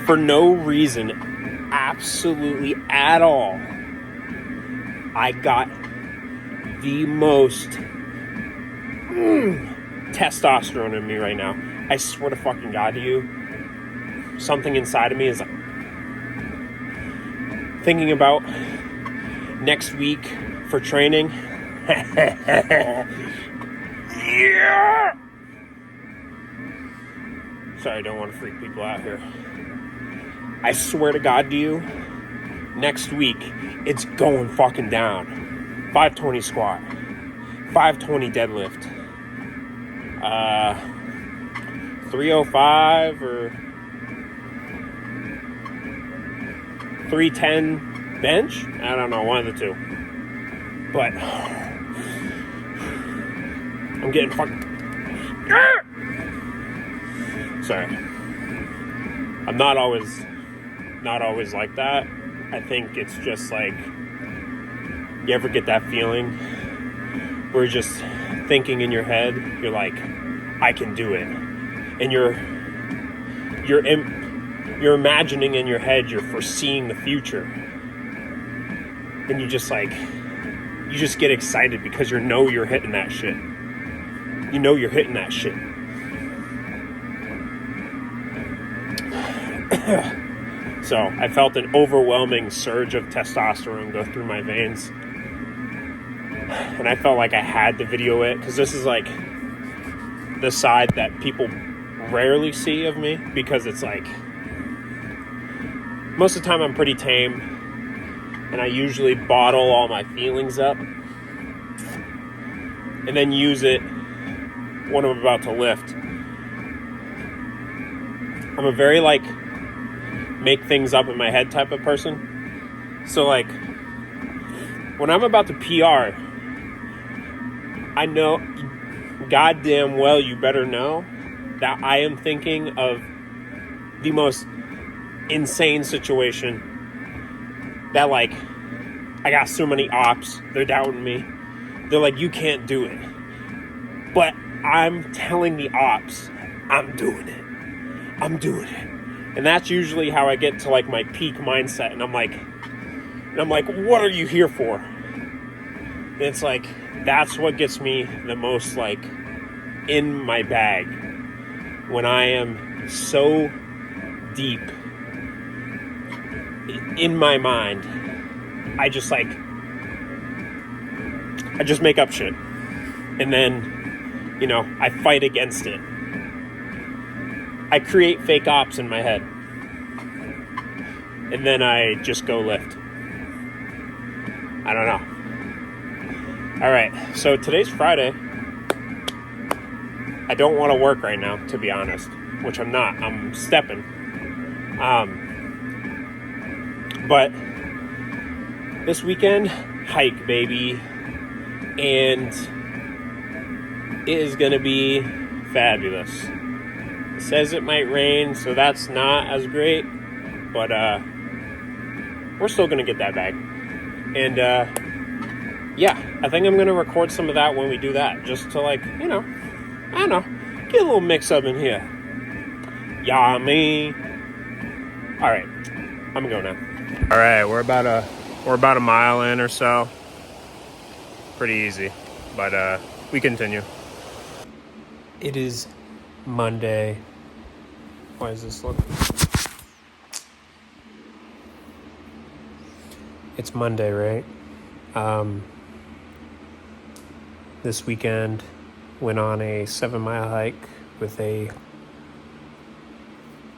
for no reason, absolutely at all, I got the most testosterone in me right now. I swear to fucking God to you, something inside of me is like thinking about next week for training. Yeah. Sorry, I don't want to freak people out here. I swear to God to you, next week, it's going fucking down. 520 squat, 520 deadlift, 305 or 310 bench. I don't know, one of the two. But I'm getting fucking... Sorry. I'm not always like that. I think it's just like, you ever get that feeling where you're just thinking in your head, you're like, I can do it. And you're imagining in your head, you're foreseeing the future. And you just get excited because you know you're hitting that shit. You know you're hitting that shit. So I felt an overwhelming surge of testosterone go through my veins. And I felt like I had to video it, because this is like the side that people rarely see of me, because it's like, most of the time I'm pretty tame, and I usually bottle all my feelings up and then use it when I'm about to lift. I'm a very like make things up in my head type of person. So like when I'm about to PR, I know goddamn well you better know that I am thinking of the most insane situation, that like I got so many ops, they're doubting me, they're like, you can't do it, but I'm telling the ops I'm doing it. And that's usually how I get to like my peak mindset, and I'm like, what are you here for? And it's like, that's what gets me the most like in my bag, when I am so deep in my mind. I just make up shit, and then, you know, I fight against it. I create fake ops in my head, and then I just go lift. I don't know. All right, so today's Friday. I don't want to work right now, to be honest, which I'm not. I'm stepping. But this weekend, hike, baby. And it is going to be fabulous. It says it might rain, so that's not as great. But we're still going to get that bag. And yeah, I think I'm going to record some of that when we do that. Just to like, you know, I don't know, get a little mix up in here. Yeah, me. All right, I'm going to go now. All right, we're about a mile in or so. Pretty easy, but we continue. It is Monday. Why does this look? It's Monday, right? This weekend went on a 7-mile hike with a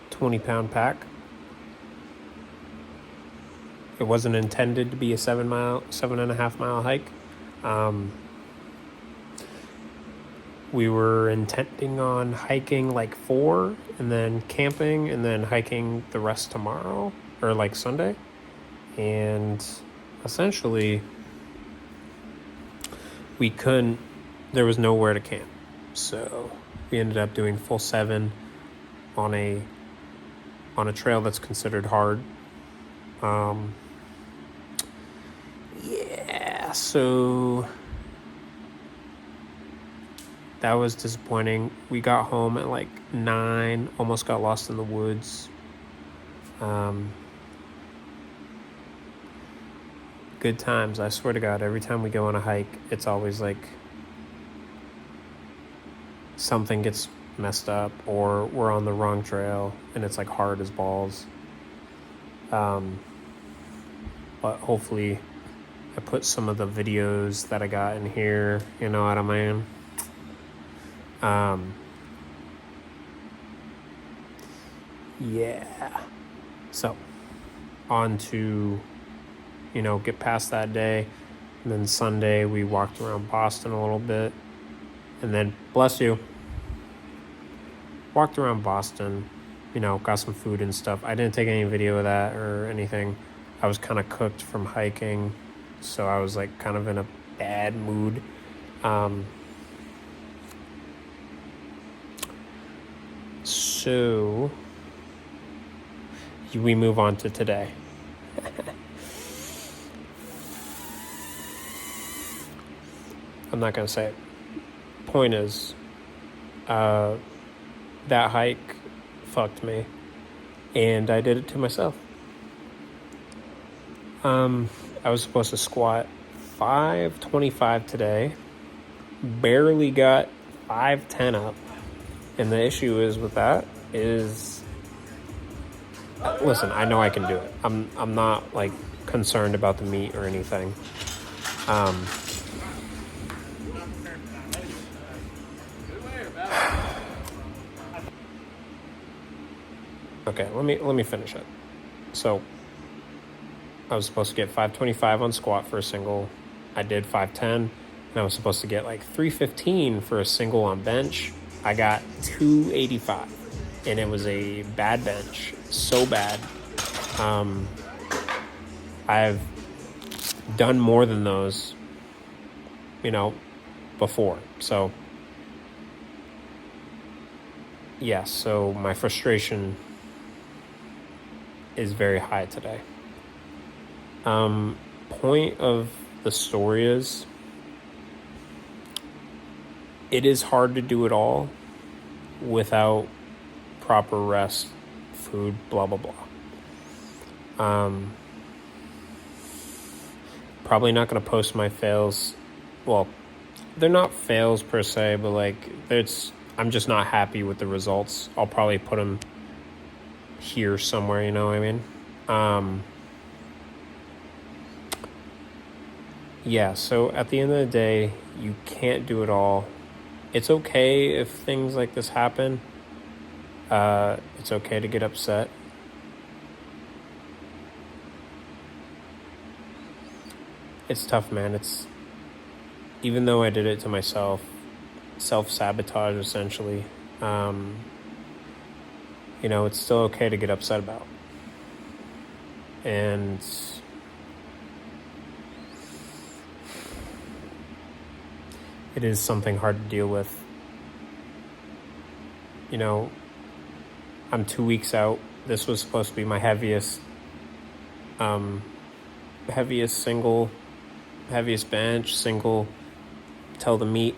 20-pound pack. It wasn't intended to be a 7.5 mile hike. We were intending on hiking like 4 and then camping and then hiking the rest tomorrow, or like Sunday. And essentially there was nowhere to camp. So we ended up doing full 7 on a trail that's considered hard. Yeah, so that was disappointing. We got home at like 9, almost got lost in the woods. Good times, I swear to God. Every time we go on a hike, it's always like something gets messed up or we're on the wrong trail and it's like hard as balls. But hopefully I put some of the videos that I got in here, you know what I mean? Yeah. So, on to, get past that day. And then Sunday, we walked around Boston a little bit. And then, bless you, walked around Boston, got some food and stuff. I didn't take any video of that or anything. I was kind of cooked from hiking. So I was like kind of in a bad mood. So we move on to today. I'm not going to say it. Point is, that hike fucked me, and I did it to myself. I was supposed to squat 525 today, barely got 510 up, and the issue is with that is, listen, I know I can do it. I'm not like concerned about the meet or anything. Okay, let me finish it. So I was supposed to get 525 on squat for a single. I did 510, and I was supposed to get like 315 for a single on bench. I got 285, and it was a bad bench, so bad. I've done more than those, before. So yeah, so my frustration is very high today. Point of the story is, it is hard to do it all without proper rest, food, blah, blah, blah. Probably not going to post my fails. Well, they're not fails per se, but like, I'm just not happy with the results. I'll probably put them here somewhere, you know what I mean? Yeah, so at the end of the day, you can't do it all. It's okay if things like this happen. It's okay to get upset. It's tough, man. Even though I did it to myself, self-sabotage essentially, it's still okay to get upset about. And it is something hard to deal with. I'm 2 weeks out. This was supposed to be my heaviest bench, single till the meet.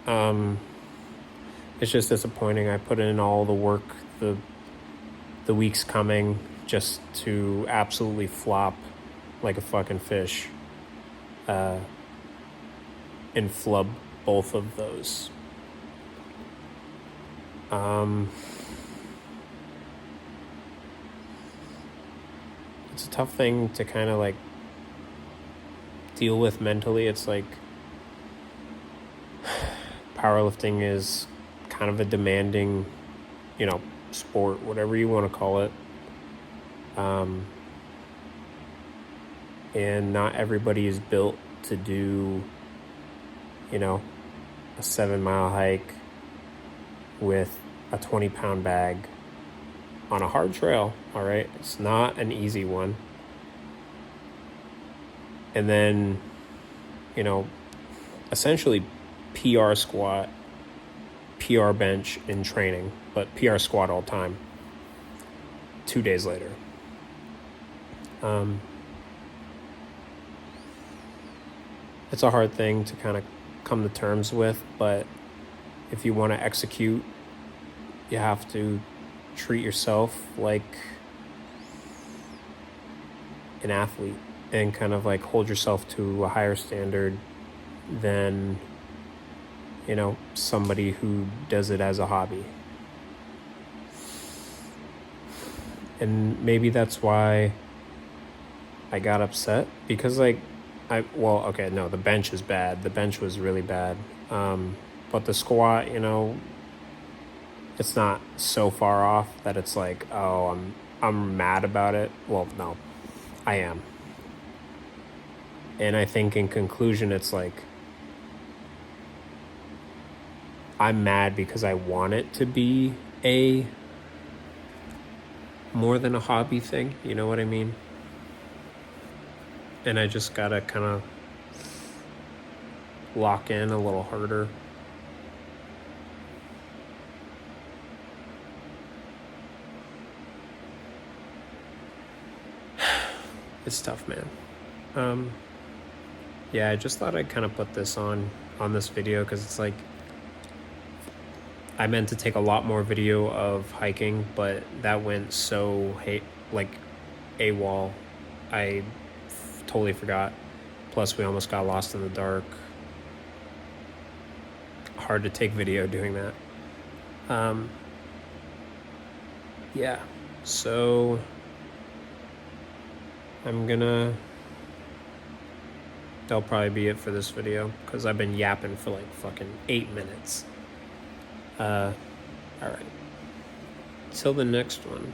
It's just disappointing. I put in all the work the weeks coming just to absolutely flop like a fucking fish. And flub both of those. It's a tough thing to kind of like deal with mentally. It's like powerlifting is kind of a demanding, sport, whatever you want to call it. And not everybody is built to do, a 7-mile hike with a 20-pound bag on a hard trail, all right? It's not an easy one. And then, essentially PR squat, PR bench in training, but PR squat all time 2 days later. It's a hard thing to kind of come to terms with, but if you want to execute, you have to treat yourself like an athlete and kind of like hold yourself to a higher standard than, you know, somebody who does it as a hobby. And maybe that's why I got upset, because like the bench is bad. The bench was really bad. But the squat, you know, it's not so far off that it's like, oh, I'm mad about it. Well, no, I am. And I think in conclusion, it's like, I'm mad because I want it to be a more than a hobby thing. You know what I mean? And I just gotta kind of lock in a little harder. It's tough, man. Yeah, I just thought I'd kind of put this on this video because it's like, I meant to take a lot more video of hiking, but that went so AWOL. I totally forgot. Plus, we almost got lost in the dark. Hard to take video doing that. Yeah, so that'll probably be it for this video because I've been yapping for like fucking 8 minutes. All right. Till the next one.